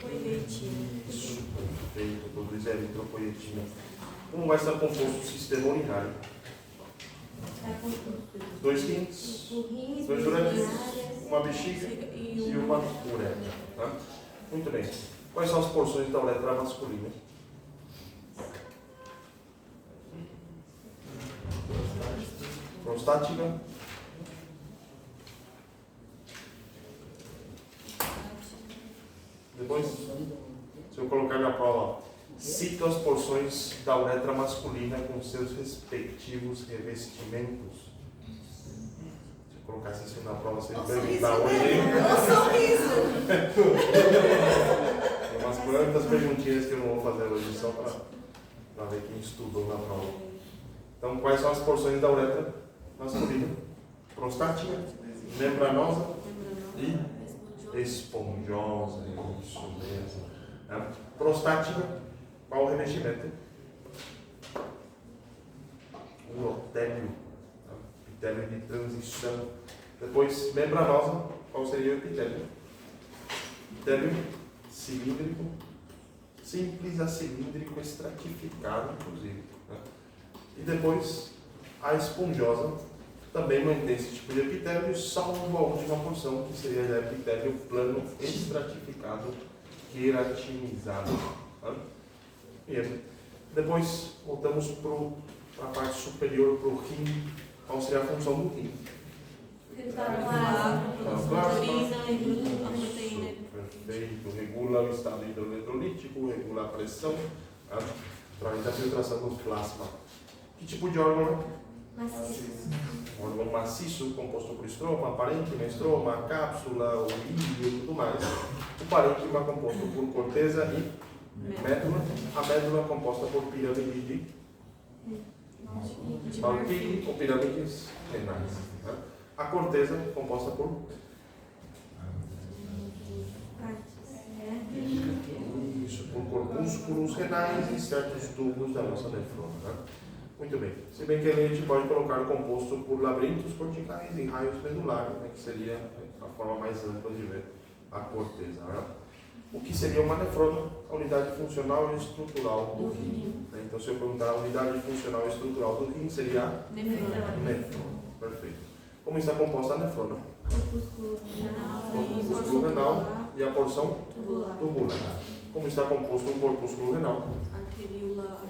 Eritropoietina. Isso, perfeito, produz eritropoietina. Como vai estar composto o sistema urinário? 2 rins, 2 uretres, uma bexiga e uma uretra. Tá? Muito bem. Quais são as porções da uretra masculina? Prostática. Depois, se eu colocar na prova, cito as porções da uretra masculina com seus respectivos revestimentos. Se eu colocasse isso na prova, você ia perguntar hoje. Umas quantas perguntinhas que eu não vou fazer hoje, só para ver quem estudou na prova. Então, quais são as porções da uretra masculina? Prostática, membranosa e esponjosa, isso mesmo. Prostática, qual o revestimento? Urotélio, epitélio de transição. Depois, membranosa, qual seria o epitélio? Epitélio cilíndrico, simples a cilíndrico, estratificado, inclusive. E depois, a esponjosa, também mantém esse tipo de epitélio, salvo a última porção, que seria o epitélio plano estratificado, queratinizado. Tá? E depois, voltamos para a parte superior, para o rim. Qual seria a função do rim? Perfeito. Regula o estado hidroeletrolítico, regula a pressão, tá? Traz a filtração do plasma. Que tipo de órgão é? Um órgão maciço, composto por estroma, parênquima, estroma, cápsula, ovídio e tudo mais. O parênquima é composto por corteza e médula. A médula é composta por pirâmide de Malpighi ou pirâmides renais. Né? A corteza é composta por por corpúsculos renais e certos tubos da nossa nefrona. Né? Muito bem. Se bem que a gente pode colocar o composto por labirintos corticais e raios medulares, né, que seria a forma mais ampla de ver a corteza. Né? O que seria uma nefrona? A unidade funcional e estrutural do rim. Né? Então, se eu perguntar a unidade funcional e estrutural do rim, seria a nefrona. Perfeito. Como está composta a nefrona? Corpúsculo renal e a porção tubular. Como está composto o corpúsculo renal? Arteríola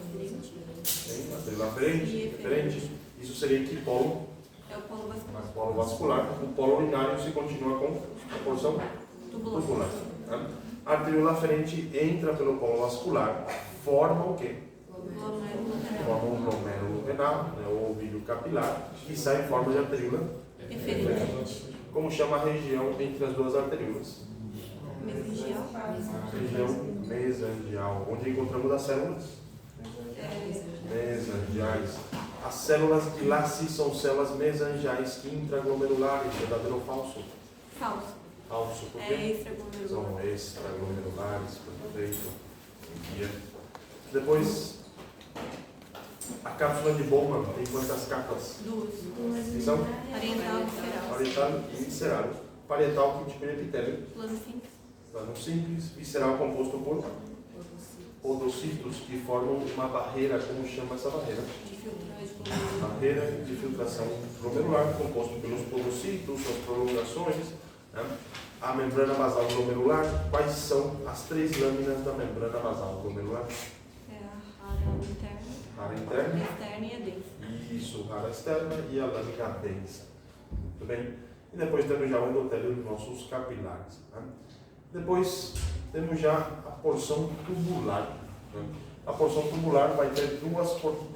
aferente. Isso seria que polo? É o polo vascular. Polo vascular. O polo urinário se continua com a porção tubular. Tá? A arteríola aferente entra pelo polo vascular, forma o quê? Forma um glomérulo renal, né, ou ovídio capilar, que sai em forma de arteríola eferente. Como chama a região entre as duas arteríolas? Região mesangial. Onde encontramos as células? Mesangiais. As células de Lacy são células mesangiais intraglomerulares, verdadeiro ou falso? Falso. Falso, por quê? É extraglomerular. São extraglomerulares, perfeito. Depois, a cápsula de Bowman tem quantas capas? Duas. São? Parietal e visceral. Parietal e visceral. Parietal, que tipo de epitélio? Plano simples. Plano simples. Visceral, composto por podocitos, que formam uma barreira. Como chama essa barreira? Barreira de filtração glomerular, composto pelos podocitos, suas prolongações. Né? A membrana basal glomerular. Quais são as 3 lâminas da membrana basal glomerular? É a rara interna. Rara interna. Externa e a densa. Isso, rara externa e a lâmina densa. Tudo bem? E depois temos já o endotélio dos nossos capilares. Né? Depois temos já a porção tubular. Né? A porção tubular vai ter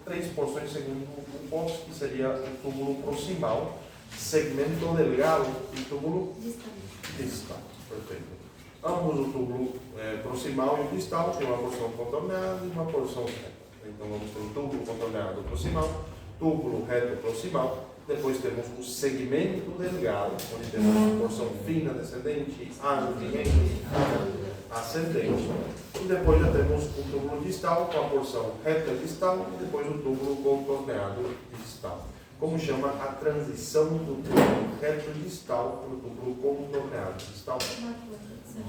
3 porções segundo o ponto, que seria o túbulo proximal, segmento delgado e túbulo distal. Perfeito. Ambos o túbulo proximal e o distal têm uma porção contorneada e uma porção reta. Então vamos ter o túbulo contorneado proximal, túbulo reto proximal. Depois temos o segmento delgado, onde temos a porção fina descendente, adveniente, ascendente. E depois já temos o túbulo distal com a porção reta distal e depois o túbulo contorneado distal. como chama a transição do túbulo reto distal para o túbulo contorneado distal.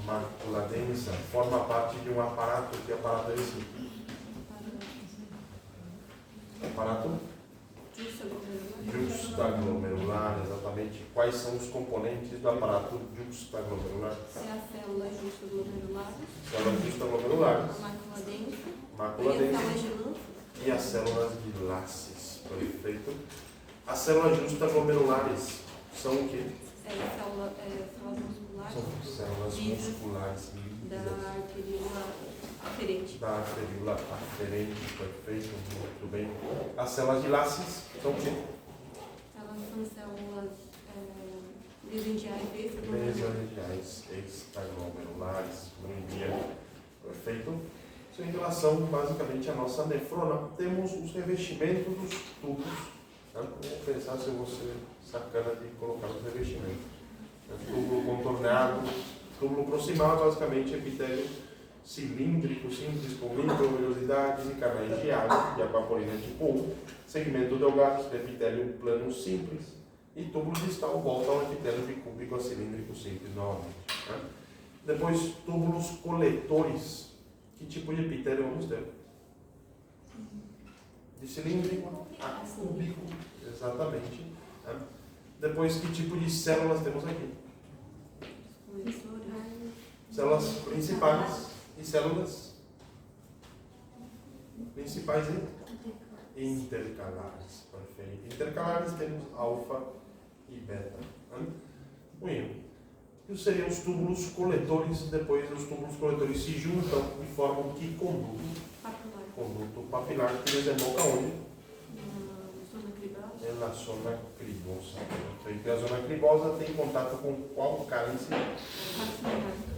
Mácula densa forma parte de um aparato. Que aparato é esse? Aparato juxtaglomerular, exatamente. Quais são os componentes do aparato juxtaglomerular? É a célula juxtaglomerular, Células juxtaglomerares, a mácula densa, mácula e densa a célula de lã. e as células de Laces. Perfeito. As células juxtaglomerulares são o quê? Células musculares. São células musculares Da arteríola aferente. da arteríola aferente. Perfeito, muito bem. As células de Laces são o quê? Elas são células mesangiais e extraglomerulares. Mesangiais extraglomerulares. Muito bem. Perfeito. Isso em relação, basicamente, à nossa nefrona. Temos os revestimentos dos tubos. Vamos pensar se eu vou ser sacana de colocar os revestimentos. Túbulo contorneado. Túbulo proximal, basicamente, epitélio cilíndrico, simples, com microvellosidades e canais de água, de aquaporina tipo 1. Segmento delgado, epitélio plano simples. E túbulo distal volta ao epitélio bicúbico a cilíndrico simples novamente. Né? Depois, túbulos coletores. Que tipo de epitélio vamos ter? De cilíndrico a cúbico, exatamente. Né? Depois, que tipo de células temos aqui? Células principais e células principais e intercalares. Perfeito. Intercalares temos alfa e beta. Né? Muito. E seriam os túbulos coletores. Depois, os túbulos coletores se juntam e formam que conduto? Papilar. Conduto papilar que desemboca onde? Zona cribosa. É na zona cribosa. Perfeito. E a zona cribosa tem contato com qual cálice?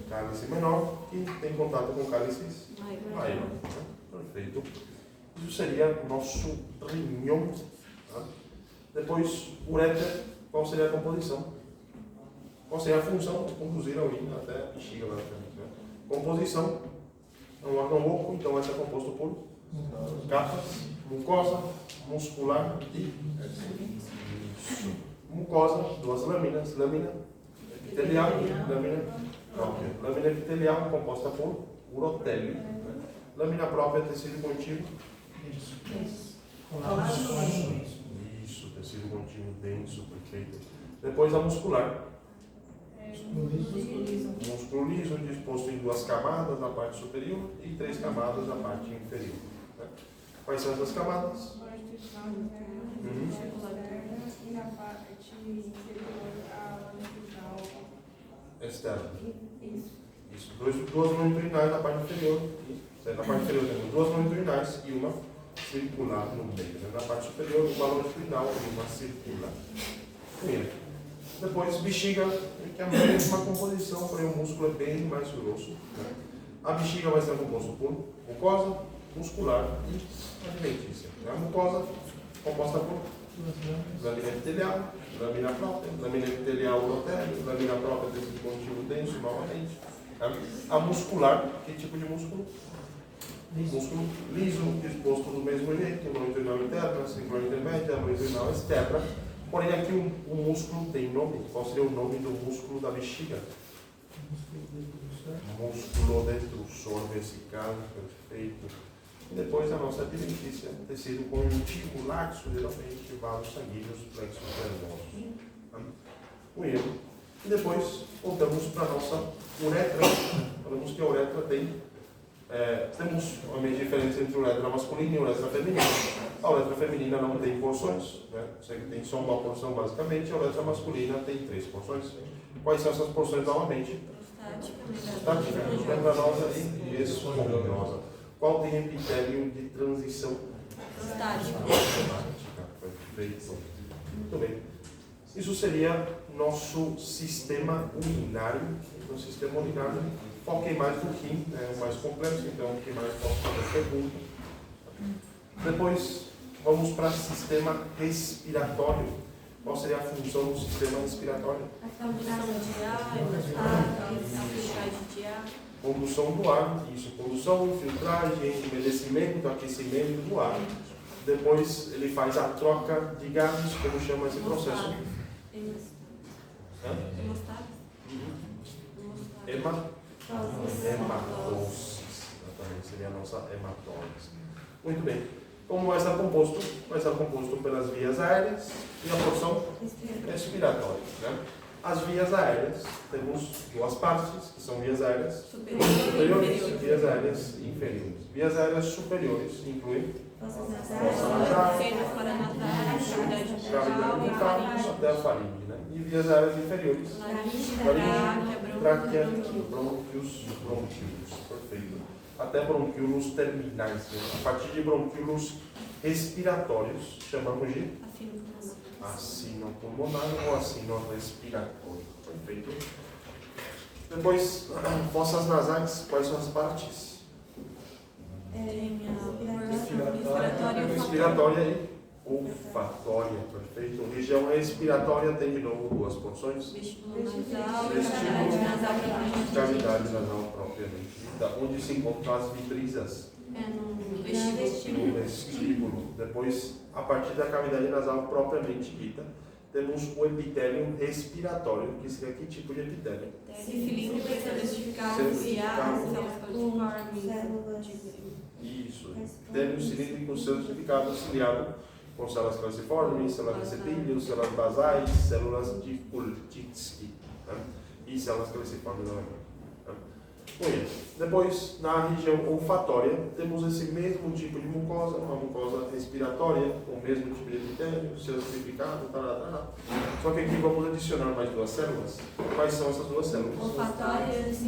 Cálice menor, que tem contato com cálices maior. Perfeito. Isso seria o nosso rinhão. Tá? Depois, ureter, qual seria a composição? Qual seria a função de conduzir a urina até a bexiga lá na frente? Né? Composição é um órgão oco, então essa é composto por capas, mucosa, muscular e isso. Mucosa, duas lâminas, lâmina epitelial, lâmina própria. Lâmina epitelial composta por urotélio. Né? Lâmina própria, tecido contínuo. Isso, tecido contínuo denso, perfeito. Depois a muscular. Músculo liso, disposto em 2 camadas na parte superior e 3 camadas na parte inferior. Né? Quais são essas camadas? E na parte inferior, a longitudinal Externa. Isso. Duas longitudinais na parte inferior. Na parte inferior temos 2 longitudinais e uma circular no meio. Na parte superior, uma longitudinal e uma circular. Primeiro. Depois, bexiga, que é a mesma composição, porém o músculo é bem mais grosso. Né? A bexiga vai ser composta por mucosa, muscular e alimentícia. A mucosa composta por lâmina epitelial, lâmina própria, lâmina epitelial urotélio, lâmina própria tecido contínuo denso novamente. Tá? A muscular, que tipo de músculo? Músculo liso, disposto do mesmo jeito, longitudinal interna, sincronal intermédia, longitudinal externa. Porém, aqui o músculo tem nome. Qual seria o nome do músculo da bexiga? Músculo detrusor vesical, perfeito. E depois a nossa adventícia, tecido conjuntivo, laxo, geralmente, vasos sanguíneos, plexos nervosos. O erro. E depois, voltamos para a nossa uretra. Falamos que a uretra tem. Temos uma diferença entre uretra masculina e uretra feminina. A uretra feminina não tem porções, né? Você tem só uma porção basicamente, a uretra masculina tem 3 porções. Quais são essas porções novamente? Prostática, membranosa e esponjosa. Qual tem epitélio de transição? Prostática. Perfeito. Muito bem. Isso seria nosso sistema urinário. O sistema urinário, foquei mais no rim, é o mais complexo, então o que mais posso fazer pergunta. Depois, vamos para o sistema respiratório. Qual seria a função do sistema respiratório? A condução de ar, filtragem de ar. Condução do ar, isso, condução, filtragem, umedecimento, aquecimento do ar. Depois ele faz a troca de gases, como chama esse processo? Hematose. Exatamente, seria a nossa hematose. Muito bem. Como vai estar composto? Vai estar composto pelas vias aéreas e a porção respiratória. Né? As vias aéreas, temos duas partes, que são vias aéreas superiores e vias aéreas inferiores. Vias aéreas superiores incluem cavidade bucal até a faringe. Né? E vias aéreas inferiores, laringe, tráquea, brônquios, perfeito. Até bronquíolos terminais. Né? A partir de bronquíolos respiratórios, chamamos de assino pulmonar ou assino respiratório. Perfeito. Depois, fossas nasais, quais são as partes? Respiratória e olfatória. Perfeito. Região respiratória tem de novo duas porções. Vestíbulo, cavidade nasal propriamente dita. Onde se encontram as vibrisas? No vestíbulo. Depois, a partir da cavidade nasal propriamente dita, temos o epitélio respiratório, que seria que tipo de epitélio? Isso. Epitélio cilíndrico solidificado, ciliado, com células calciformes, células de epítélio, células basais, células de Pultitsky, né? E células calciformes novamente. Depois, na região olfatória, temos esse mesmo tipo de mucosa, uma mucosa respiratória, com o mesmo tipo de epitélio, solidificado, só que aqui vamos adicionar mais duas células. Quais são essas duas células? Olfatórias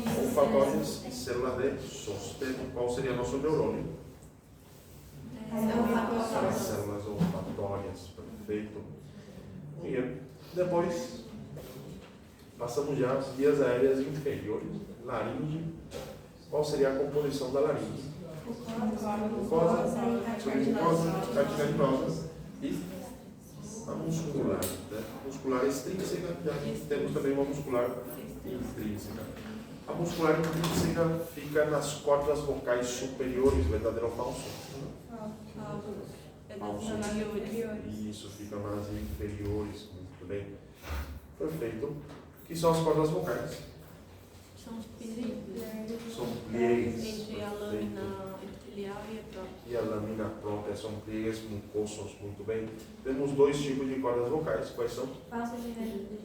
e célula de Zoster. Qual seria nosso neurônio? As células olfatórias, perfeito. E depois, passamos já às vias aéreas inferiores. Laringe. Qual seria a composição da laringe? Mucosa, submucosa, cartilaginosa e a muscular. Né? Muscular extrínseca, já temos também uma muscular intrínseca. A muscular intrínseca fica nas cordas vocais superiores, verdadeiro ou falso? Falso. Isso, fica nas inferiores. Muito bem. Perfeito. O que são as cordas vocais? São pliegues. Entre a lâmina epitelial e a própria. E a lâmina própria são pliegues mucosos. Muito bem. Temos dois tipos de cordas vocais. Quais são?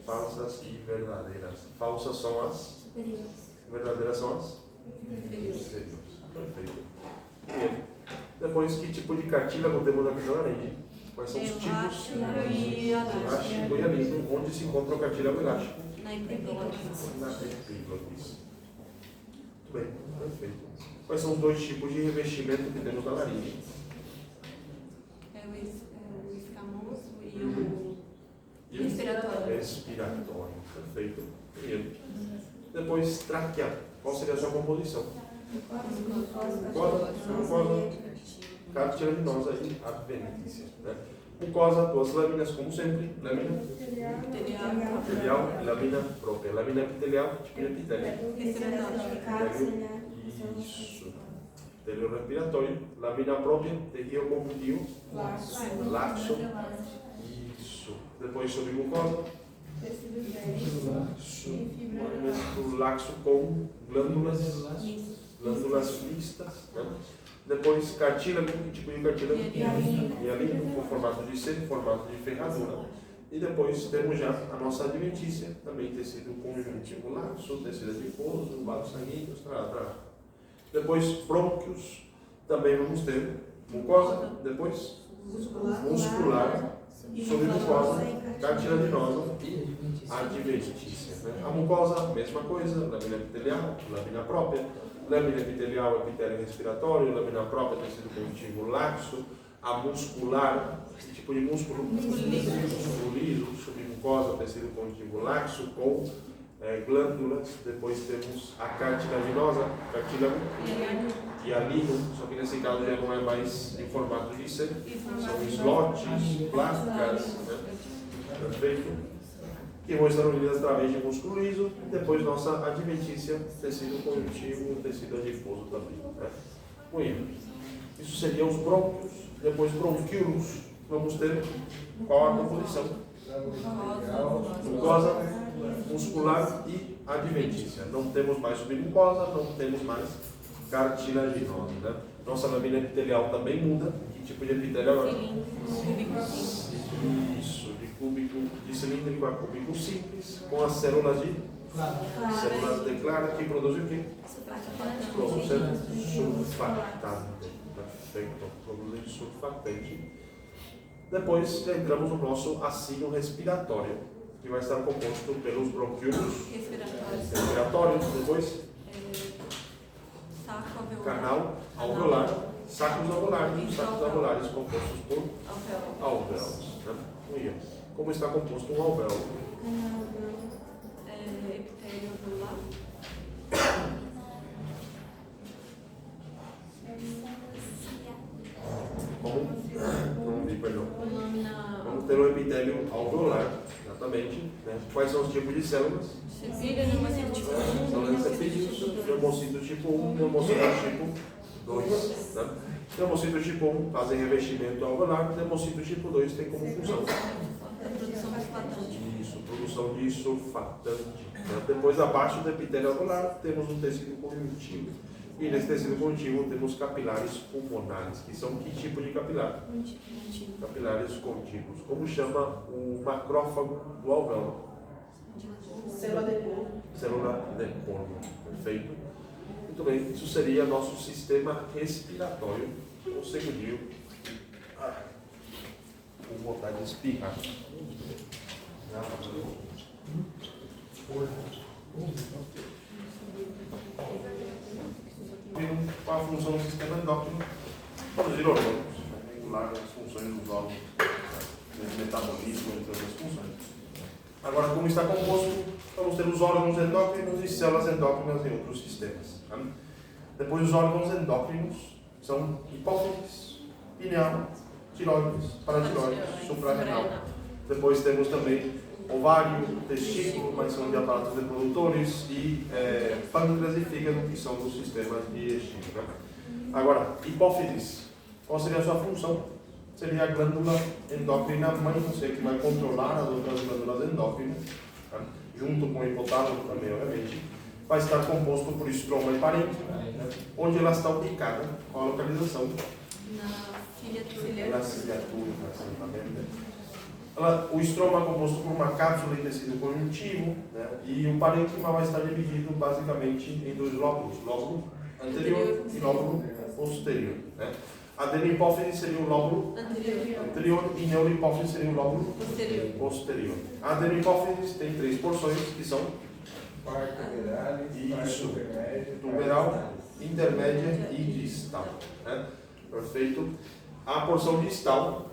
Falsas e verdadeiras. Falsas são as superiores. Verdadeiras são as inferiores. Perfeito. E depois, que tipo de cartílago temos aqui na laringe? Quais são os tipos? Elástico e alívio. Onde se encontra o cartílago elástico? Na epiglotis. Muito bem, perfeito. Quais são os dois tipos de revestimento que temos na laringe? O escamoso e o respiratório. Respiratório, perfeito. E depois, tráquea. Qual seria a sua composição? Mucosa, cartilaginosa e adventícia. Né? Mucosa, duas lâminas, como sempre. Lâmina epitelial e lâmina própria. Lâmina epitelial, tipo de epitélio. Isso. Epitélio respiratório. Lâmina própria, tecido conjuntivo. Laxo. Isso. Depois, submucosa. O laxo com glândulas mistas. Né? Depois, cartílago, que tipo de cartílago? Hialino, com formato de seno, formato de ferradura. E depois temos já a nossa adventícia, também tecido conjuntivo laxo, tecido adiposo, vasos sanguíneos, Depois, brônquios, também vamos ter mucosa, depois muscular, submucosa, cartilaginosa e adventícia. Né? A mucosa, mesma coisa, lâmina epitelial, lâmina própria. Lâmina epitelial, epitélio respiratório, lâmina própria, tecido conjuntivo laxo. A muscular, esse tipo de músculo liso, submucosa, tecido conjuntivo laxo, com glândulas. Depois temos a cartilaginosa, cartílago hialino, só que nesse caso já não é mais em formato de seno, são islotes, placas, né? Perfeito? Que vão estar unidas através de músculo liso. Depois nossa adventícia, tecido conjuntivo, tecido adiposo também. Né? Muito bem. Isso seria os brônquios. Depois, bronquíolos, vamos ter qual a composição? Mucosa, muscular e adventícia. Não temos mais submucosa, não temos mais cartilaginosa. Né? Nossa lamina epitelial também muda. Que tipo de epitélio agora? Isso, de cúbico, de cilíndrico a cúbico simples, com as células de clara que produzem o quê? Surfactante. Perfeito, produzem surfactante. Depois já entramos no nosso assílio respiratório, que vai estar composto pelos bronquíolos respiratórios, depois canal alveolar, sacos alveolares compostos por alvéolos. Né? Como está composto um alvéolo? Epitélio alveolar. Não vi, perdão. O nome na. Vamos ter o epitélio alveolar, exatamente. Né? Quais são os tipos de células? Cepilha, neumocito tipo 1, Células cepídeos, neumocito tipo 1, neumocito tipo 2. Né? Neumocito tipo 1 fazem revestimento alveolar, neumocito tipo 2 tem como função produção de surfactante. isso, produção de surfactante. Né? Depois, abaixo do epitélio alveolar, temos um tecido conjuntivo. E nesse tecido conjuntivo temos capilares pulmonares, que são que tipo de capilar? Capilares contíguos. Como chama o macrófago do alvéolo? Célula de Polo. Célula de Polo. Perfeito? Muito bem, isso seria nosso sistema respiratório. Um segundinho. Com vontade de espirrar. Qual a função do sistema endócrino? Produzir hormônios, regular as funções dos órgãos, metabolismo, entre outras funções. Agora, como está composto, vamos ter os órgãos endócrinos e células endócrinas em outros sistemas. Tá? Depois, os órgãos endócrinos são hipófise, pineal, tiroides, paratiroides, suprarrenal. Depois temos também ovário, testículo, mas são de aparatos reprodutores, e pâncreas e fígado, que são dos sistemas digestivos. Né? Agora, hipófise, qual seria a sua função? Seria a glândula endócrina mãe, você que vai controlar as outras glândulas endócrinas, tá? Junto com o hipotálamo também, obviamente. Vai estar composto por estroma e parênquima, né? Onde elas estão ubicadas, qual a localização? Na ciliatura. Na ciliatura, exatamente. O estroma é composto por uma cápsula e tecido conjuntivo, né? E o parênquima vai estar dividido basicamente em dois lóbulos, lóbulo anterior e lóbulo posterior. Né? A adenopófise seria o lóbulo anterior e neurohipófise seria o lóbulo posterior. A adenopófise tem três porções, que são isso, tuberal, intermédia e distal. Né? Perfeito. A porção distal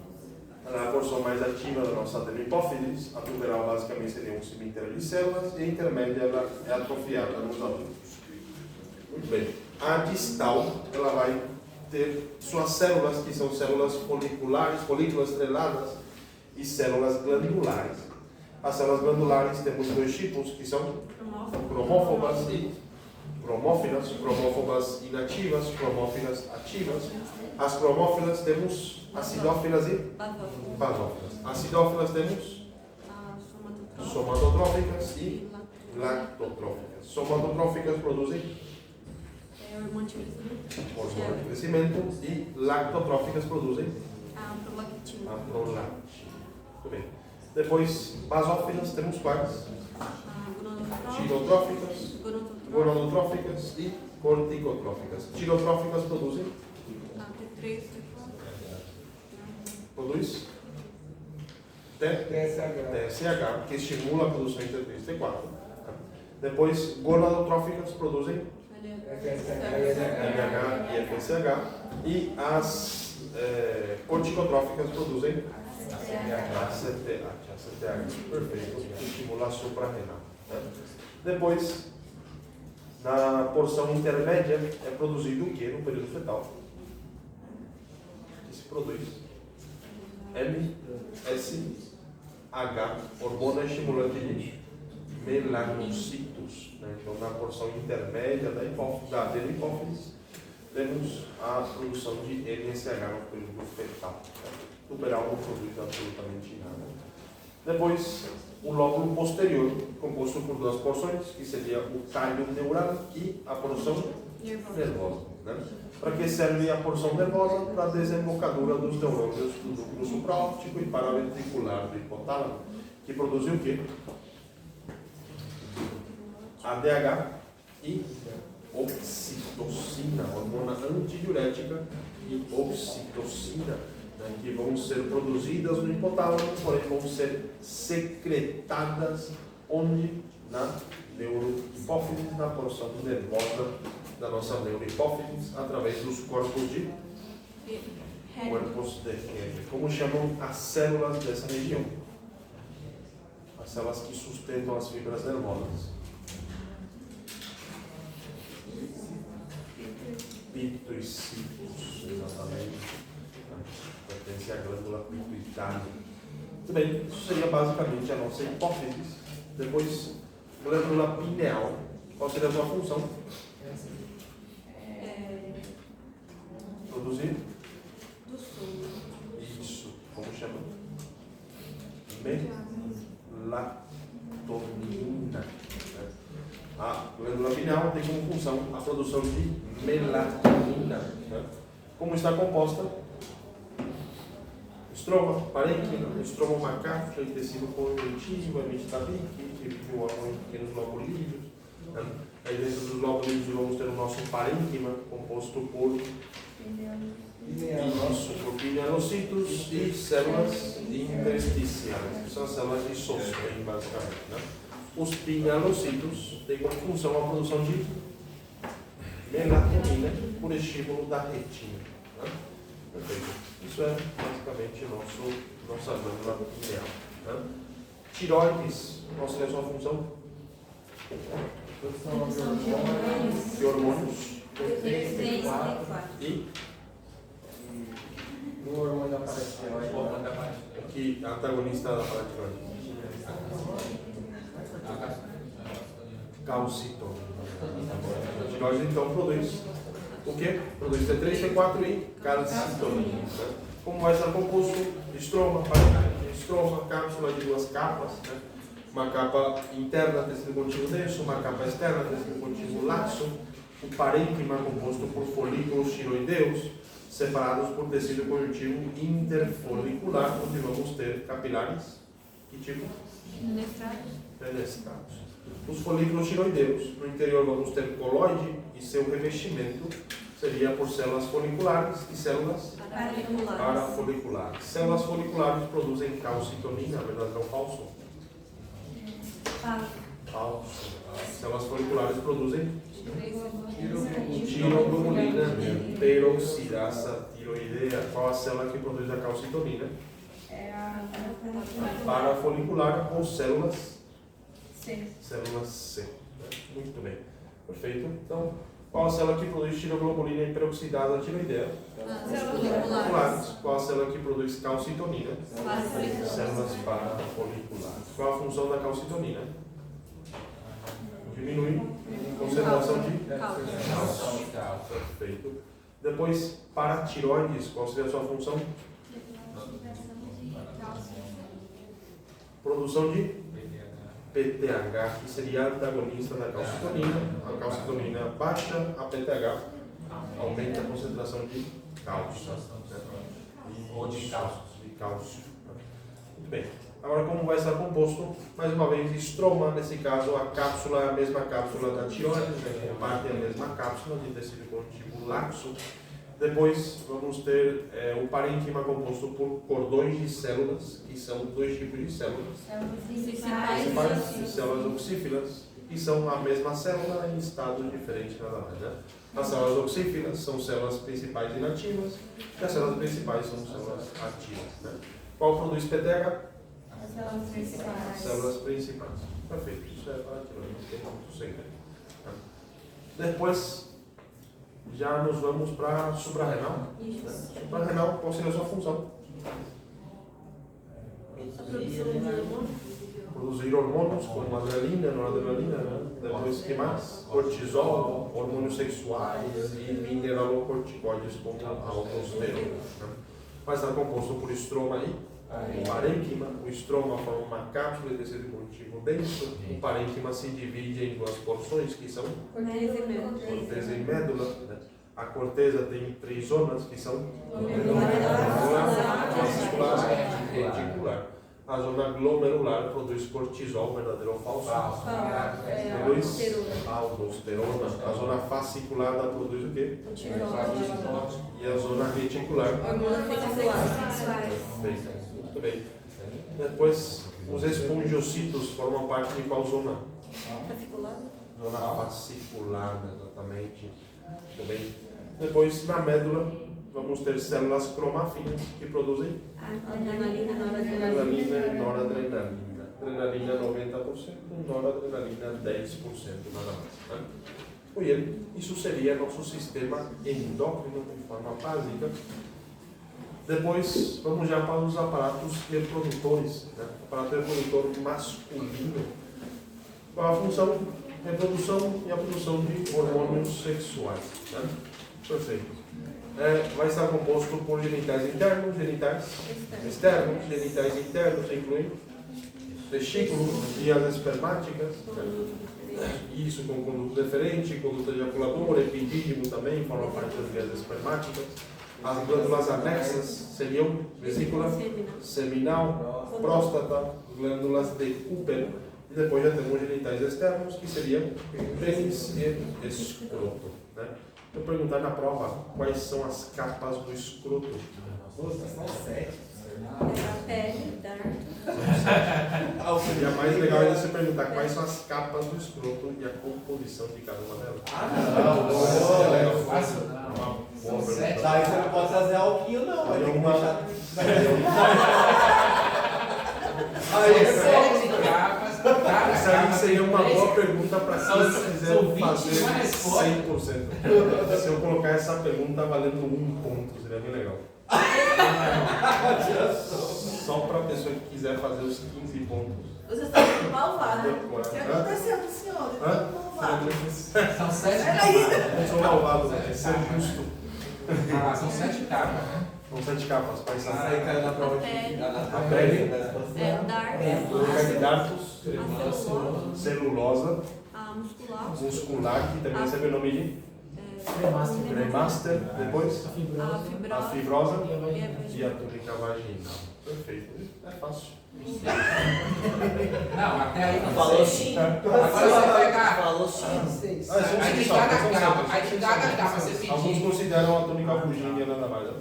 é a porção mais ativa da nossa adenopófise. A tuberal basicamente seria um cemitério de células, e a intermédia ela é atrofiada nos adultos. Muito bem. A distal ela vai ter suas células, que são células foliculares, folículas estreladas, e células glandulares. As células glandulares temos dois tipos, que são cromófobas e cromófilas, cromófobas inativas, cromófilas ativas. As cromófilas temos acidófilas e basófilas. Acidófilas temos somatotróficas e lactotróficas. Somatotróficas produzem hormônio de crescimento, e lactotróficas produzem a prolactina. Muito bem. Depois, basófilas temos quais? Tirotróficas, gonadotróficas e corticotróficas. Tirotróficas produzem? Produz? TSH, que estimula a produção de T3 e T4. Depois, gonadotróficas produzem LH e FSH. E as corticotróficas produzem ACTH. Perfeito. Estimula a suprarrenal. Né? Depois, na porção intermédia, é produzido o que no período fetal? Que se produz MSH, hormônio estimulante de melanocitos. Né? Então, na porção intermédia da adenopófise, temos a produção de NSH no período fetal. Tuberal não produz absolutamente nada. Depois, o lóbulo posterior, composto por duas porções, que seria o talho neural e a porção nervosa. Né? Para que serve a porção nervosa? Para a desembocadura dos neurônios do núcleo supraóptico e paraventricular do hipotálamo, que produzem o quê? ADH e oxitocina, hormona antidiurética e oxitocina, né, que vão ser produzidas no hipotálamo, porém vão ser secretadas onde? Na neurohipófise, na porção nervosa da nossa neurohipófise, através dos corpos de Henle. Como chamam as células dessa região? As células que sustentam as fibras nervosas. Pituicículos, exatamente. Pertence à glândula pituitária. Muito bem, isso seria basicamente a nossa hipófise. Depois, glândula pineal. Qual seria a sua função? Produzir? Isso. Como chama? Melatonina. A glândula pineal tem como função a produção de melatonina. Né? Como está composta? Estroma, parênquima, estroma, uma cápsula, tecido conjuntivo, tabique, que vive em pequenos lobulídeos. Né? Aí dentro dos lobulídeos vamos ter o nosso parênquima, composto por pinealocitos e células intersticiais, que são as células que sostêm basicamente. Né? Os pinealocitos têm como função a produção de melatonina por estímulo da retina. Né? Perfeito. Isso é basicamente nossa glândula pineal. Né? Tiroides, qual seria a sua função? De hormônios. E o hormônio da paratiroide. que antagonista da paratiroide? Calcitonina. A tiroide então produz o quê? Produz T3, T4 e calcitonina. Né? Como vai ser composto? Estroma, parênquima, estroma, cápsula de duas capas. Né? Uma capa interna, tecido contínuo denso, uma capa externa, tecido contínuo laxo. O parênquima composto por folículos tiroideus, separados por tecido conjuntivo interfolicular, onde vamos ter capilares. Que tipo? Fenestrados. Os folículos tiroideus. No interior vamos ter coloide e seu revestimento seria por células foliculares e células parafoliculares. Células foliculares produzem calcitonina, verdadeiro ou falso? Falso. Células foliculares produzem tiroglobulina peroxidasa tiroidea. Qual a célula que produz a calcitonina? Parafolicular ou células C. Muito bem. Perfeito. Então, qual a célula que produz tiroglobulina peroxidasa tiroidea? Foliculares. Qual a célula que produz calcitonina? Células parafoliculares. Qual a função da calcitonina? Diminui concentração de cálcio. Perfeito. Depois, paratiroides, qual seria a sua função? Produção de PTH, que seria antagonista da calcitonina. A calcitonina baixa, a PTH aumenta a concentração de cálcio. Ou de cálcio. Muito bem. Agora, como vai estar composto? Mais uma vez, estroma, nesse caso, a cápsula é a mesma cápsula da tiroide, né? A parte é a mesma cápsula de tecido conjuntivo laxo. Depois, vamos ter o parênquima composto por cordões de células, que são dois tipos de células. Principais e células oxífilas, que são a mesma célula em estados diferentes nada mais. Né? As células oxífilas são células principais inativas, e as células principais são células ativas. Né? Qual produz PTH? Células principais. Perfeito. Isso é para tiroide, não tem muito segredo. Depois, já nos vamos para a suprarrenal. Suprarrenal, qual seria a sua função? produzir hormônios como adrenalina, noradrenalina, né? Depois, que mais? Cortisol, hormônios sexuais e mineralocorticoides como a aldosterona. Né? Mas está composto por estroma e parênquima. O estroma forma uma cápsula de tecido conjuntivo denso. O parênquima se divide em duas porções, que são corteza e médula. Né? A corteza tem 3 zonas, que são vascular e reticular. A zona glomerular produz cortisol, verdadeiro ou falso? Produz aldosterona. A zona fasciculada produz o quê? E a zona reticular? Muito bem. Depois, os espongiocitos formam parte de qual zona? Zona fasciculada, exatamente. Muito bem. Depois, na médula, vamos ter células cromáfinas que produzem adrenalina e noradrenalina. Adrenalina 90%, noradrenalina 10%, nada mais. Né? Muito isso seria nosso sistema endócrino de forma básica. Depois, vamos já para os aparatos reprodutores. Né? O aparato reprodutor masculino. Qual a função? Reprodução e a produção de hormônios sexuais. Né? Perfeito. Vai estar composto por genitais internos, genitais externos. Genitais internos incluem testículos e as espermáticas. Isso com conduto deferente, conduto ejaculador, epidídimo também, forma parte das vias espermáticas. As glândulas anexas seriam vesícula seminal, próstata, glândulas de Cooper. E depois já temos genitais externos, que seriam pênis e escroto. Né? Vou perguntar na prova quais são as capas do escroto. São 7. Seria mais legal ainda você perguntar quais são as capas do escroto e a composição de cada uma delas. Não, fácil. Boa pergunta. Daí você não pode trazer alquinho, não. Vai ter que deixar. Isso aí seria uma boa pergunta para quem quiser fazer 100%. Se eu colocar essa pergunta valendo 1 ponto, seria bem legal. Só para a pessoa que quiser fazer os 15 pontos. Você está muito malvado. O que aconteceu com o senhor? Ele Hã? tá malvado. São 7 capas. Não sou malvado, é ser justo. Ah, são 7 capas, né? São 7 capas. Quais são? Aí caiu na prova de A pele, Dardo, carboidratos, celulose, muscular, muscular, que também recebe o nome de cremaster, depois a fibrosa e a túnica vaginal. Perfeito. É fácil. Não, até aí não Falou sei. sim. Agora você pegar. Falou sim. Aí te dá na capa, aí te dá na capa, você Alguns pedir. consideram a túnica vaginal nada mais. Né?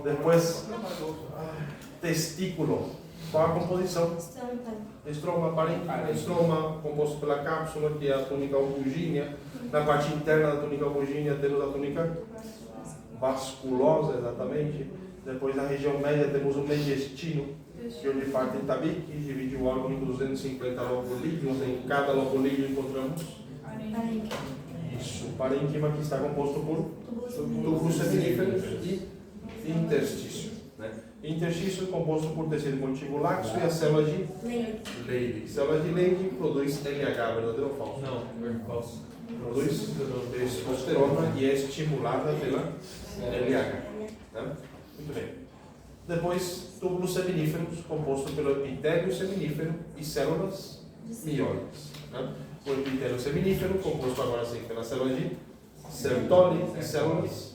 Depois, testículo. Qual a composição? Estroma, parênquima, estroma, composto pela cápsula, que é a túnica albuginea. Na parte interna da túnica albuginea temos a túnica vasculosa, exatamente. Depois, na região média, temos o mediastino, que onde parte em tabique, divide o órgão em 250 lobulíneos. Em cada lobulíneo encontramos isso, o parênquima, que está composto por túbulo seminífero e interstício. Né? Interstício composto por tecido contínuo laxo e a célula de Leydig. Célula de Leydig produz LH, verdadeiro ou falso? Não, falso. Produz testosterona e é estimulada pela LH. Né? Muito bem. Depois, túbulos seminíferos, composto pelo epitélio seminífero e células mióides. Né? O epitélio seminífero, composto agora sim pela célula de Sertoli e células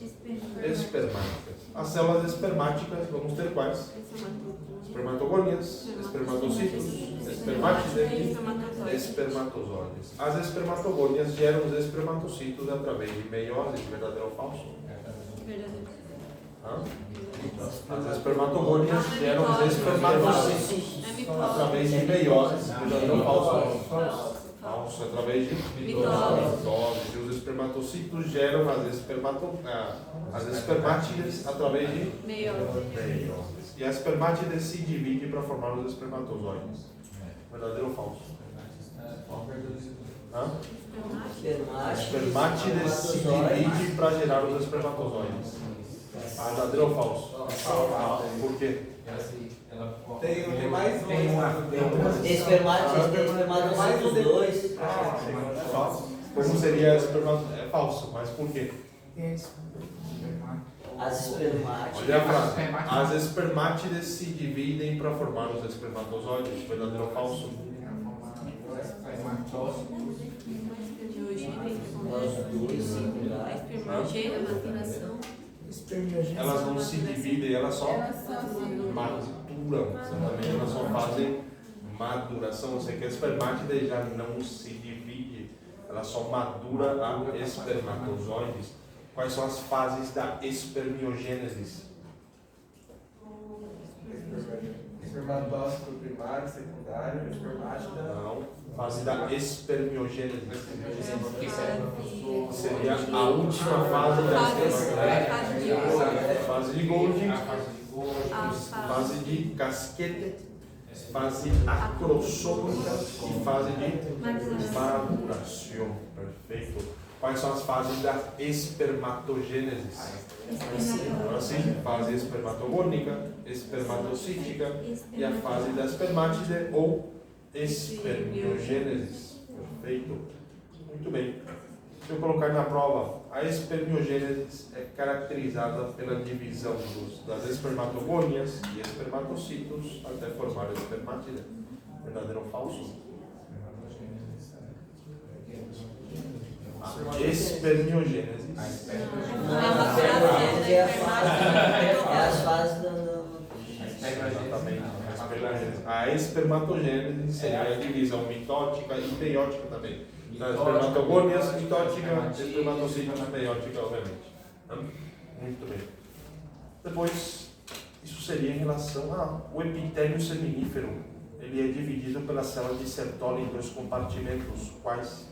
espermáticas. As células espermáticas, vamos ter quais? Espermatogônias, espermatocitos, espermátides e espermatozoides. As espermatogônias geram os espermatocitos através de meiose, verdadeiro ou falso? As espermatogônias geram os espermatocitos através de meiose, verdadeiro ou falso? Falso, através de mitose. E os espermatocitos geram as espermátides através de meiose. E a espermátide se divide para formar os espermatozoides. Verdadeiro ou falso? A espermátide se divide para gerar os espermatozoides. Verdadeiro ou falso? Por quê? Tem mais um. Espermatocítos 2. Como seria espermatozoide? É falso, mas por quê? As espermátidas. Olha a frase. As espermátides se dividem para formar os espermatozoides. Verdadeiro ou falso? Espermogênio, maturação. Elas não se dividem, elas só maturam. Exatamente, elas só fazem maduração. Ou seja, que a espermátide já não se divide, ela só madura a espermatozoides. Quais são as fases da espermiogênese? Espermatócito primário, secundário, espermátida. Não. Fase da espermiogênese. Seria a última fase da espermatozoide. Fase de Golgi, fase de casquete, fase acrosômica e fase de maduração. Perfeito. Quais são as fases da espermatogênese? Agora sim, fase espermatogônica, espermatocítica e a fase da espermátide ou espermiogênese. Perfeito. Muito bem. Deixa eu colocar na prova. A espermiogênese é caracterizada pela divisão das espermatogônias e espermatocitos até formar a espermátide. Verdadeiro ou falso? Espermiogênese. É as fases Exatamente. A espermatogênese seria a divisão mitótica e meiótica também. Das espermatogônias, mitótica, espermatocítica e meiótica, obviamente. Muito bem. Depois, isso seria em relação ao epitélio seminífero. Ele é dividido pela célula de Sertoli em dois compartimentos. Quais?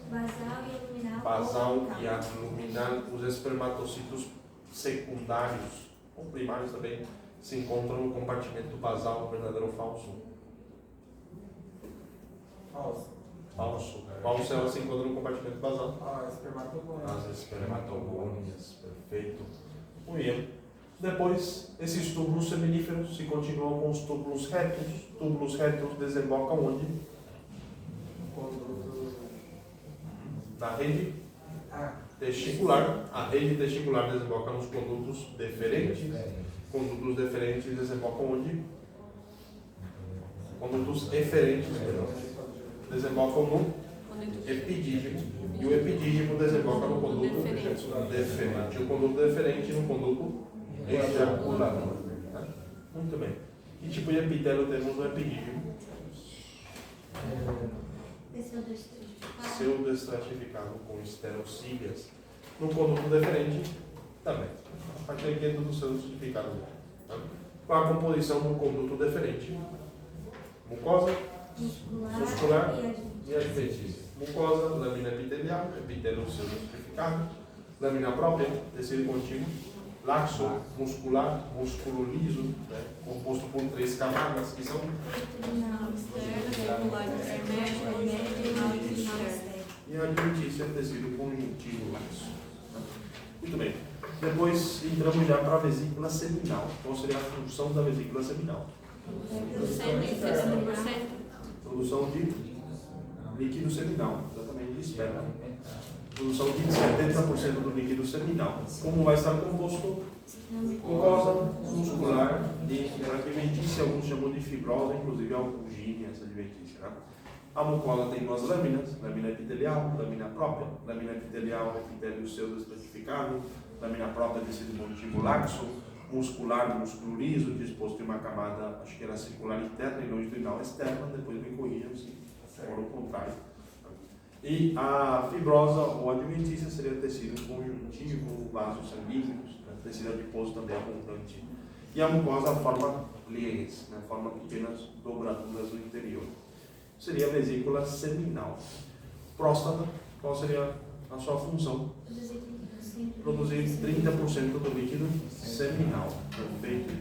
Basal e aluminal. Os espermatocitos secundários ou primários também se encontram no compartimento basal. Verdadeiro ou falso? Falso. Falso. Qual célula se encontra no compartimento basal? Espermatogônia. As espermatogônias. Perfeito. Muito bem. Depois, esses túbulos seminíferos se continuam com os túbulos retos. Túbulos retos desembocam onde? Na rede testicular. A rede testicular desemboca nos condutos deferentes. Condutos deferentes desembocam onde? Condutos eferentes, perdão. Desembocam no epidídimo. E o epidídimo desemboca no conduto deferente. O conduto deferente no conduto ejaculador. Muito bem. Que tipo de epitélio temos no epidídimo? Pseudoestratificado com esterocílias. No conduto deferente, também. A partir aqui é tudo pseudoestratificado. Qual a composição do conduto deferente? Mucosa, muscular e adventícia. Mucosa, lâmina epitelial, epitélio pseudoestratificado. Lâmina própria, tecido contínuo. Laxo, muscular, músculo liso, né, composto por 3 camadas, que são e a adventícia, tecido conjuntivo laxo. Muito bem. Depois entramos já para a vesícula seminal. Qual seria a função da vesícula seminal? Produção de líquido seminal, exatamente de esperma. Produção de 70% do líquido seminal. Como vai estar composto? Mucosa, muscular e adventícia, alguns chamam de fibrosa, inclusive a albuginea, essa adventícia. Né? A mucosa tem 2 lâminas, lâmina epitelial, lâmina própria. Lâmina epitelial, epitélio pseudoestratificado, lâmina própria, tecido conjuntivo laxo, muscular, músculo liso, disposto em uma camada, acho que era circular interna e longitudinal externa, depois me corrijam se for o contrário. E a fibrosa ou adventícia seria tecido conjuntivo, vasos sanguíneos, né? Tecido adiposo também abundante. E a mucosa forma pliegues, né? Forma pequenas dobraduras no interior. Seria a vesícula seminal. Próstata, qual seria a sua função? Produzir 30% do líquido seminal. Perfeito.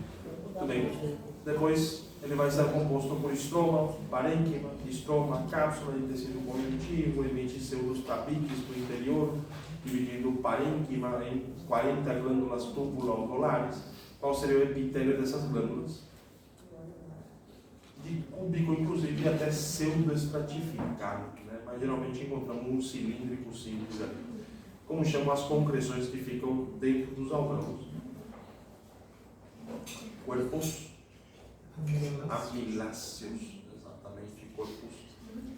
Muito bem. Depois ele vai estar composto por estroma, parênquima, estroma, cápsula de tecido conjuntivo, emite pseudos tabiques do interior, dividindo o parênquima em 40 glândulas tubulo-alveolares. Qual seria o epitélio dessas glândulas? de cúbico, inclusive até pseudoestratificado, né? Mas geralmente encontramos um cilíndrico simples ali, como chamam as concreções que ficam dentro dos alvéolos. Corpos amiláceos, exatamente, corpos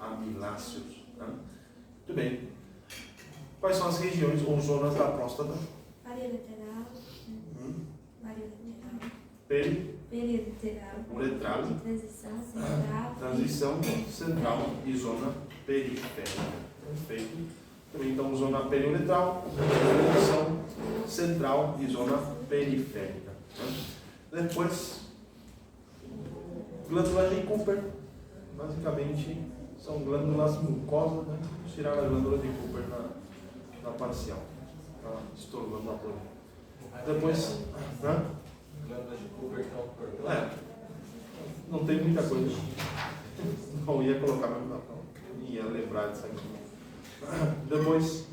amiláceos. Né? Muito bem. Quais são as regiões ou zonas da próstata? Parietal, parietal, periuretral, Uretral, transição central e zona periférica. Perfeito. Também então zona periuretral, transição central e zona periférica. Né? Depois, glândulas de Cooper, basicamente são glândulas mucosas, né? Vamos tirar a glândula de Cooper na parcial, tá estourando a dor. Depois, né? Glândulas de Cooper estão cortando. Não tem muita coisa. Não ia colocar mesmo na prova, não ia lembrar disso aqui. Depois,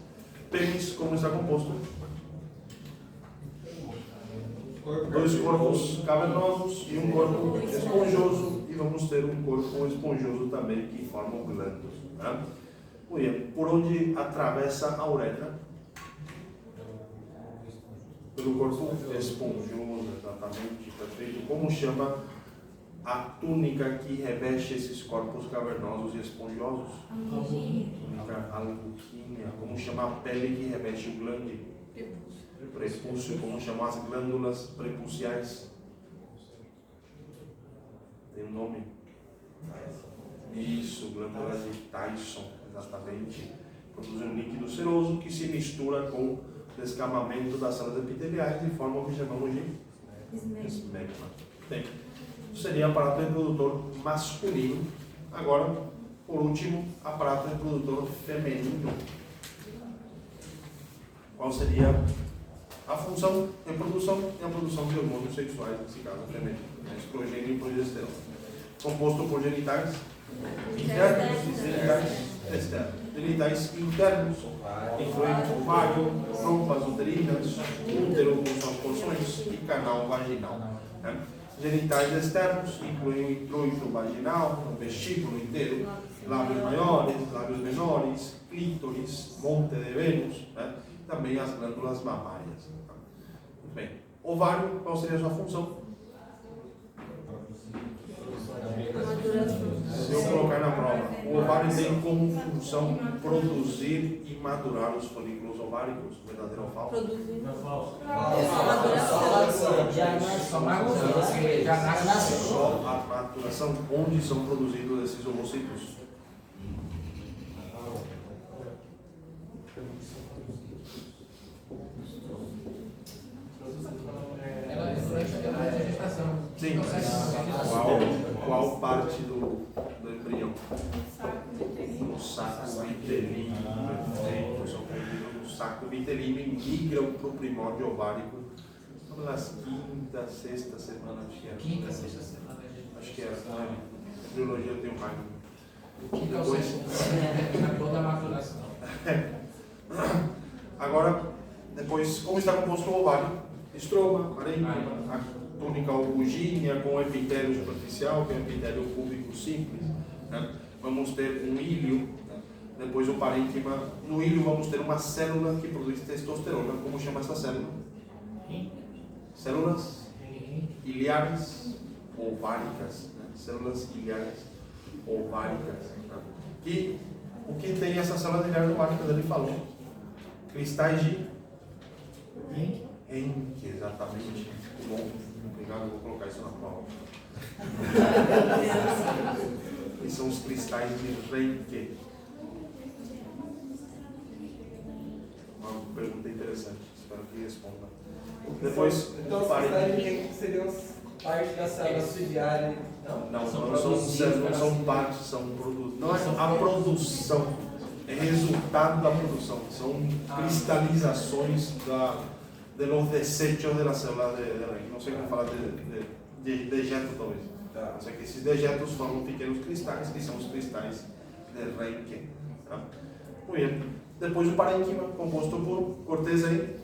pênis, como está composto? Dois corpos cavernosos e um corpo esponjoso, e vamos ter um corpo esponjoso também que forma glândulas. Né? Por onde atravessa a uretra? Pelo corpo esponjoso, exatamente, perfeito. Como chama a túnica que reveste esses corpos cavernosos e esponjosos? Túnica albuquínea. Como chama a pele que reveste o glande? Prepúcio. Como chamam as glândulas prepuciais? Tem um nome? Isso, glândulas de Tyson, exatamente. Produzem um líquido seroso que se mistura com o descamamento das células epiteliais de forma que chamamos de esmegma. Bem, isso seria aparato reprodutor masculino. Agora, por último, aparato reprodutor feminino. Qual seria a função? Reprodução e a produção de hormônios sexuais, nesse caso feminino, estrogênio e progesterona. Composto por genitais internos e genitais externos. Genitais internos incluem ovário, trompas uterinas, útero com suas porções e canal vaginal. Né? Genitais externos incluem o introito vaginal, o vestíbulo inteiro, lábios maiores, lábios menores, clítoris, monte de Vênus, né? Também as glândulas mamárias. Muito bem. Ovário, qual seria a sua função? Se eu colocar na prova, o ovário tem como função produzir e madurar os folículos ováricos, verdadeiro ou falso? Já nasce. Só a maturação, onde são produzidos esses ovocitos? Ela é durante a gestação. Sim, qual parte do embrião? No saco vitelino, perfeito. São perdidos no saco vitelino e migram para o primórdio ovárico nas quinta, sexta semana, acho que era. Quinta, sexta semana. Acho que era. Biologia eu tenho raiva. Quinta ou sexta. Na toda a maturação. Agora, depois, como está composto o ovário? Estroma, parênquima, a túnica albuginea com epitélio superficial, que é o epitélio cúbico simples. Né? Vamos ter um íleo, né? Depois o parênquima. No íleo vamos ter uma célula que produz testosterona. Como chama essa célula? Células iliares ováricas. Né? Células iliares ováricas. Né? E o que tem essas células iliares ováricas? Ele falou. Cristais de Henke, exatamente. Muito bom. Obrigado, vou colocar isso na prova. E são os cristais de Henke. Uma pergunta interessante. Espero que responda. Depois, então, os cristais de Henke seriam parte da célula ciliar? não são partes, são produtos. Não é a produção, é resultado da produção. São cristalizações de los desechos de la célula de Henke. Não sei como falar de dejeto, talvez. Tá. Só que esses dejetos formam pequenos cristais, que são os cristais de Henke. Tá? Muito bem. Depois o parênquima, composto por corteza e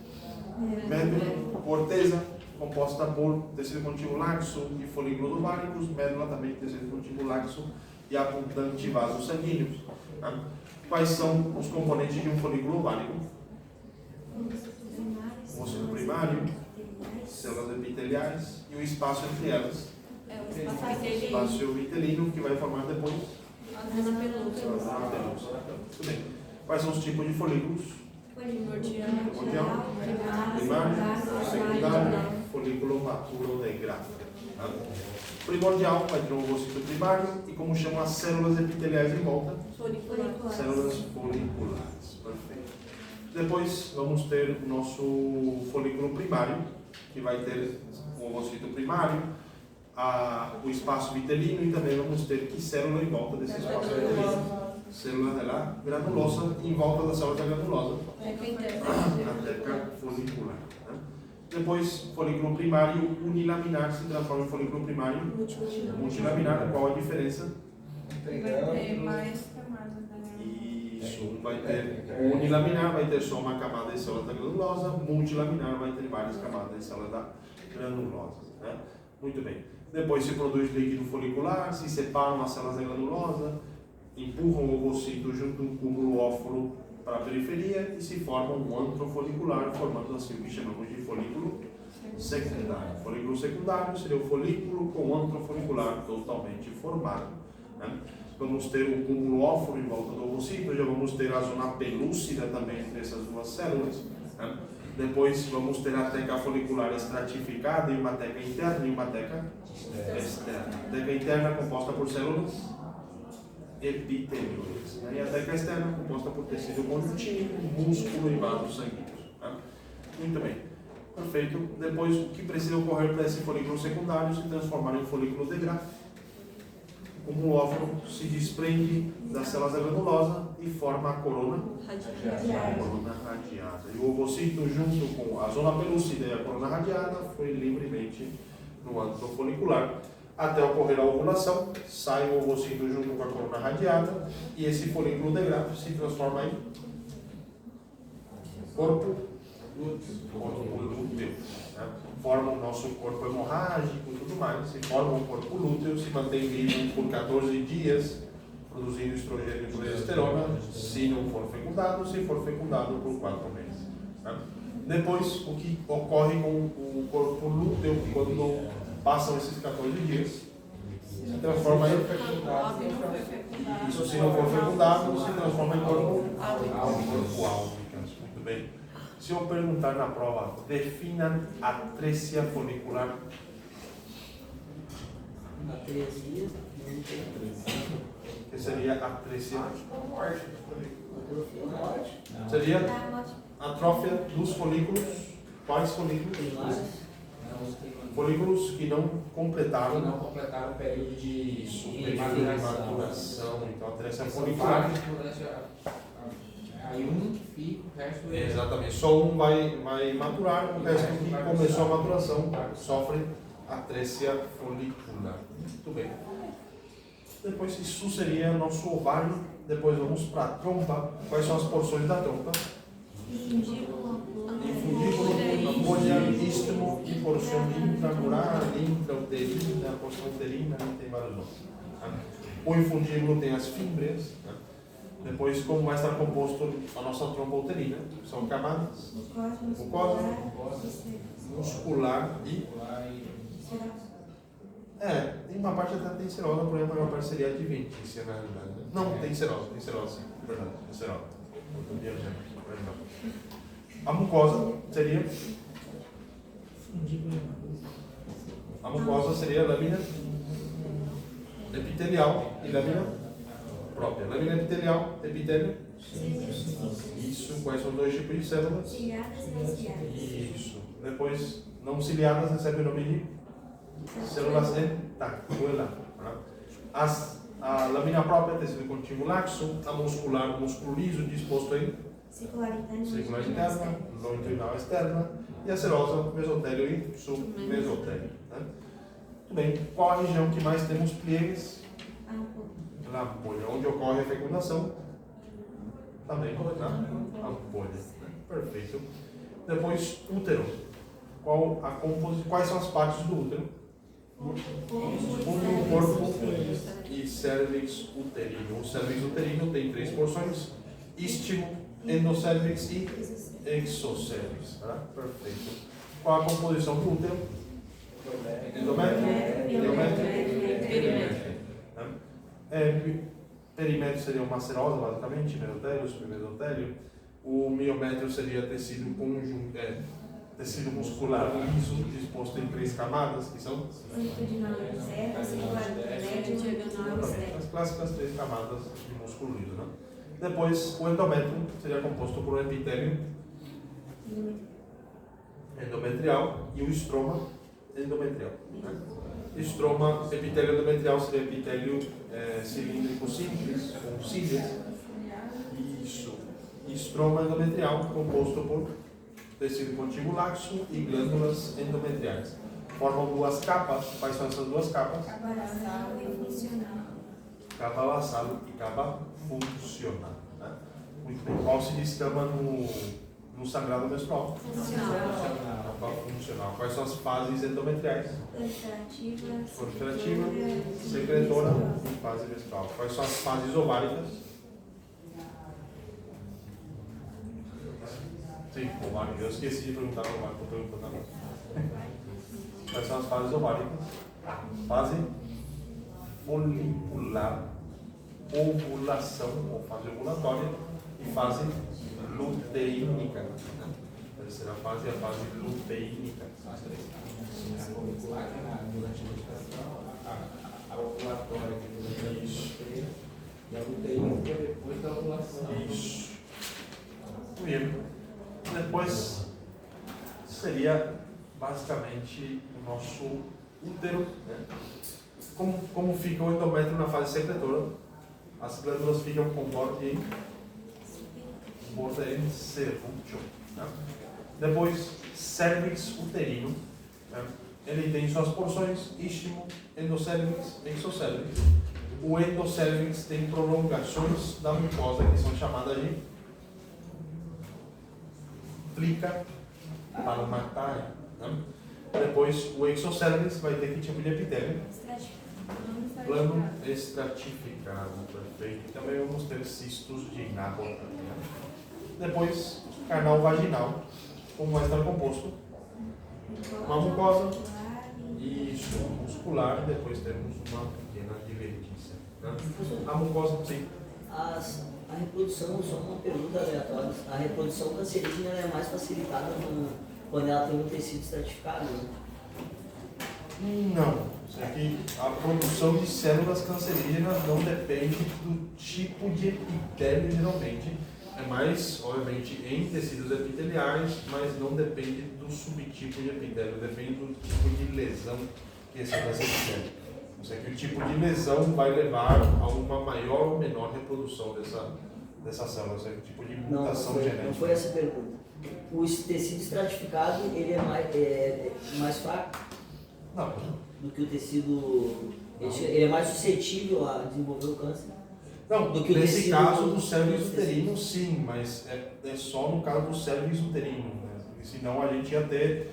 médula, corteza, composta por tecido contínuo laxo e folículos ováricos, médula também tecido contínuo laxo e abundante vasos sanguíneos. Tá? Quais são os componentes de um folículo ovárico? O óvulo primário, células epiteliais e o espaço entre elas. É o espaço O dele. espaço vitelino que vai formar depois Antena pelusa. a pelúcia. Muito bem. Quais são os tipos de folículos? Primordial, Primário, secundário, folículo maturo ou negráfico. Tá? Primordial vai ter um ovocito primário e como chamam as células epiteliais em volta? folicular. Células foliculares. Perfeito. Depois vamos ter o nosso folículo primário, que vai ter o ovocito primário, o espaço vitelino e também vamos ter que célula em volta desse espaço vitelino? Célula da granulosa em volta da célula da granulosa. A teca folicular. Né? Depois, folículo primário unilaminar se transforma em folículo primário multilaminar. Qual a diferença? Vai ter mais camadas, né? Isso, vai ter o unilaminar, vai ter só uma camada de célula da granulosa, multilaminar vai ter várias camadas de célula da granulosa. Né? Muito bem. Depois se produz líquido folicular, se separam as células da granulosa, empurram o ovocito junto com o cúmulo ófolo para a periferia e se forma um antro folicular, formando assim o que chamamos de folículo secundário. Folículo secundário seria o folículo com antro folicular totalmente formado. Né? Vamos ter um cúmulo ófolo em volta do ovocito, já vamos ter a zona pelúcida também entre essas duas células. Né? Depois vamos ter a teca folicular estratificada e uma teca interna e uma teca externa. A teca interna composta por células epiteliais. E a teca externa composta por tecido conjuntivo, músculo e vasos sanguíneos. Tá? Muito bem. Perfeito. Depois, o que precisa ocorrer para esse folículo secundário se transformar em folículo degráfico? O cúmulo ófolo se desprende das células da granulosa e forma a corona radiada. E o ovocito, junto com a zona pelúcida e a corona radiada, foi livremente no antro folicular. Até ocorrer a ovulação, sai o ovocito junto com a corona radiada e esse folículo degráfico se transforma em corpo lúteo. Né? Forma o nosso corpo hemorrágico e tudo mais, se forma um corpo lúteo, se mantém vivo por 14 dias, produzindo estrogênio e progesterona, se não for fecundado, se for fecundado por 4 meses. Né? Depois, o que ocorre com o corpo lúteo quando passam esses 14 dias, se transforma em isso, se não for fecundado, se transforma em corpo álbicas. Muito bem. Se eu perguntar na prova, defina atresia folicular. Atresia. O que seria atresia? Seria atrófia dos folículos. Quais folículos? Folículos que não completaram o período de maturação. Então, atresia folicular. Aí um fica, o resto é. Exatamente. Só um vai maturar, o resto que começou a maturação sofre atresia folicular. Muito bem. Depois, isso seria nosso ovário. Depois vamos para a trompa. Quais são as porções da trompa? Infundíbulo, ampolha, istmo e porção intramural, intrauterina, porção uterina, tem vários nomes. O infundíbulo tem as fímbrias. Depois, como vai estar composto a nossa trompa uterina? São camadas mucosa, muscular e tem uma parte até tem serosa, porém a maior parte seria adventícia, na realidade. Não, tem serosa sim, verdade, tem serosa. A mucosa seria a lâmina epitelial e lâmina própria. Lâmina epitelial, epitélio. Isso, quais são os dois tipos de células? Isso. Depois, não ciliadas, recebe o nome de células tentacular. A lâmina própria, tecido contínuo laxo, a muscular, músculo liso, disposto em circular interna, longitudinal externa, e a serosa, mesotélio e submesotélio. Né? Muito bem, qual a região que mais temos pliegues? Na ampolha, onde ocorre a fecundação, também na ampolha. Perfeito. Depois, útero. Quais são as partes do útero? Útero, corpo e cérvix uterino. O cérvix uterino tem 3 porções: istmo, endocérvix e exocérvix. Tá? Perfeito. Qual a composição do útero? Endométrio, perímetro. Perímetro seria uma serosa, basicamente, mesotélio, submesotélio. O miométrio seria tecido tecido muscular liso, disposto em 3 camadas, que são longitudinal interna, circular médio, diagonal externa. as clássicas 3 camadas de músculo liso. Né? Depois, o endométrio seria composto por um epitélio endometrial e o estroma endometrial. Né? Epitélio endometrial seria epitélio cilíndrico simples, com cílias. Isso. Estroma endometrial composto por tecido contíguo laxo e glândulas endometriais. Formam 2 capas. Quais são essas 2 capas? Capa nasal e funcional. Capa basal e capa funcional. Né? Muito bem. Qual se descama no sangrado menstrual? Funcional. Capa funcional. Quais são as fases endometriais? Proliferativa, secretora e fase menstrual. Quais são as fases ováricas? Sim, ovário. Eu esqueci de perguntar no ovário, estou perguntando agora. Quais são as fases ováricas? Fase folicular, ovulação ou fase ovulatória e fase luteínica. A terceira fase é a fase luteínica. A folicular que é durante a gestação, a ovulatória que é durante a gestação e a luteínica depois da ovulação. Isso. Muito. Depois seria basicamente o nosso útero. Né? Como fica o endométrio na fase secretora? As glândulas ficam com borda em cerúncio. Né? Depois, cérvix uterino. Né? Ele tem suas porções: istmo, endocérvix e exocérvix. O endocérvix tem prolongações da mucosa que são chamadas de plica palmatae. Né? Depois, o exocérvix vai ter que tipo de epitélio? Plano estratificado, perfeito. E também vamos ter cistos de Napo. Né? Depois, canal vaginal, como vai estar composto? Uma mucosa, isso, muscular, e depois temos uma pequena divertícia. Né? A mucosa, sim. A reprodução, só uma pergunta aleatória, a reprodução cancerígena é mais facilitada quando ela tem um tecido estratificado? Né? Não. Isso aqui, a produção de células cancerígenas não depende do tipo de epitélio, geralmente. É mais, obviamente, em tecidos epiteliais, mas não depende do subtipo de epitélio, depende do tipo de lesão que esse epitélio. Isso aqui, o tipo de lesão vai levar a uma maior ou menor reprodução dessa célula, esse tipo de mutação genética. Não foi essa a pergunta. O tecido estratificado, ele é mais fraco? Não. Do que o tecido... Ele é mais suscetível a desenvolver o câncer? Não, do que nesse caso do cérvix uterino, sim, mas é só no caso do cérvix uterino. Né? Senão a gente ia ter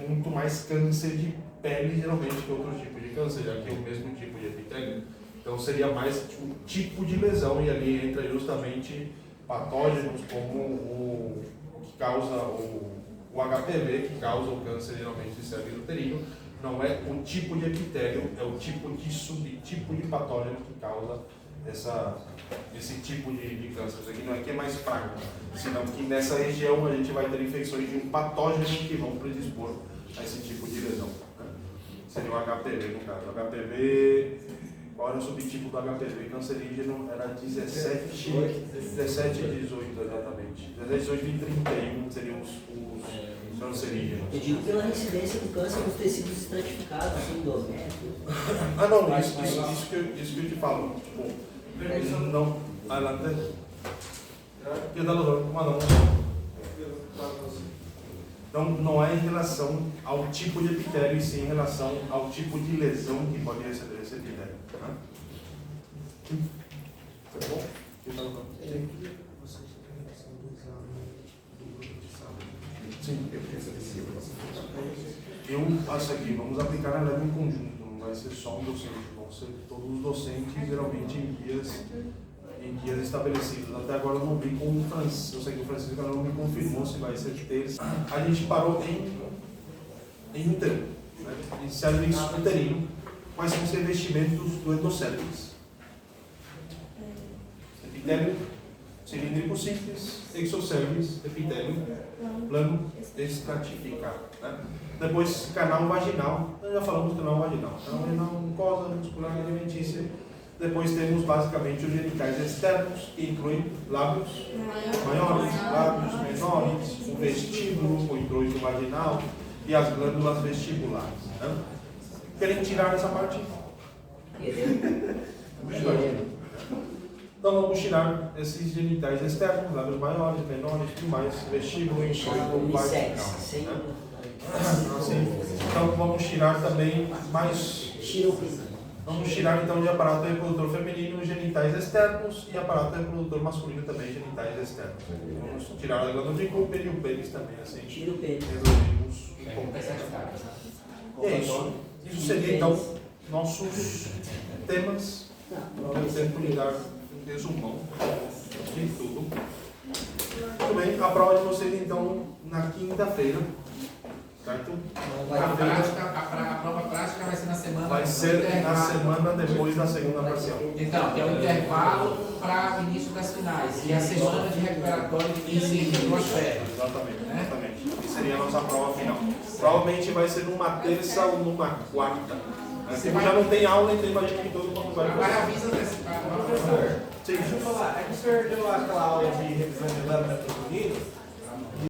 muito mais câncer de pele, geralmente, que outro tipo de câncer, já que é o mesmo tipo de epitélio. Então seria mais o tipo de lesão, e ali entra justamente patógenos como o que causa o HPV, que causa o câncer geralmente de cérvix uterino. Não é o tipo de epitélio, é o tipo de subtipo de patógeno que causa esse tipo de câncer. Isso aqui não é que é mais fraco, senão que nessa região a gente vai ter infecções de um patógeno que vão predispor a esse tipo de lesão. Né? Seria o HPV no caso. O HPV, qual era o subtipo do HPV cancerígeno? Era 17 e 18 exatamente. 17, 18 e 31 seriam os cancerígenos. Eu digo pela incidência do câncer nos tecidos estratificados, assim, endométrio. Ah, não, isso que eu te falo. Tipo, não, adelante. Eu dá Então, não é em relação ao tipo de epitélio, e sim em relação ao tipo de lesão que pode receber esse epitélio. Tá bom? Sim. Eu queria saber se Eu acho aqui, vamos aplicar a lei em conjunto, não vai ser só um docente, vão ser todos os docentes, geralmente em dias estabelecidos. Até agora eu não vi com o Francisco, eu sei que o Francisco não me confirmou se vai ser terça. A gente parou em útero, né? Em serviço uterino, quais são os investimentos do endocérbis? Epitélio cilíndrico simples, exocervix, epitélio plano estratificado, né? Depois, canal vaginal, nós já falamos do canal vaginal. Canal vaginal, mucosa muscular alimentícia. Depois temos basicamente os genitais externos, que incluem lábios maiores, lábios menores, o vestíbulo, o introito vaginal e as glândulas vestibulares. Né? Querem tirar essa parte? Então vamos tirar esses genitais externos, lábios maiores, menores, tudo mais, vestíbulo, introito vaginal. Né? Então vamos tirar também mais. Vamos tirar então de aparato reprodutor feminino genitais externos e aparato reprodutor masculino também genitais externos. Vamos tirar a glândula de Cooper e o pênis também, assim. Tira o pênis. Resolvemos um pouco. E é isso. Isso seria então nossos temas. Eu tento lhe dar um resumão de tudo. Muito bem, a prova de vocês então na quinta-feira. Certo? A prova prática vai ser na semana. Vai ser na semana depois da segunda parcial. Então, que é o intervalo para o início das finais. E a semana de recuperatório de 15 em 2 férias. Exatamente, exatamente. Que seria a nossa prova final. Provavelmente vai ser numa terça ou numa quarta. Como já não tem aula, então imagina que todo mundo vai. Agora avisa desse Professor, deixa eu falar. É que o senhor deu aquela aula de revisão de lâmina para os meninos?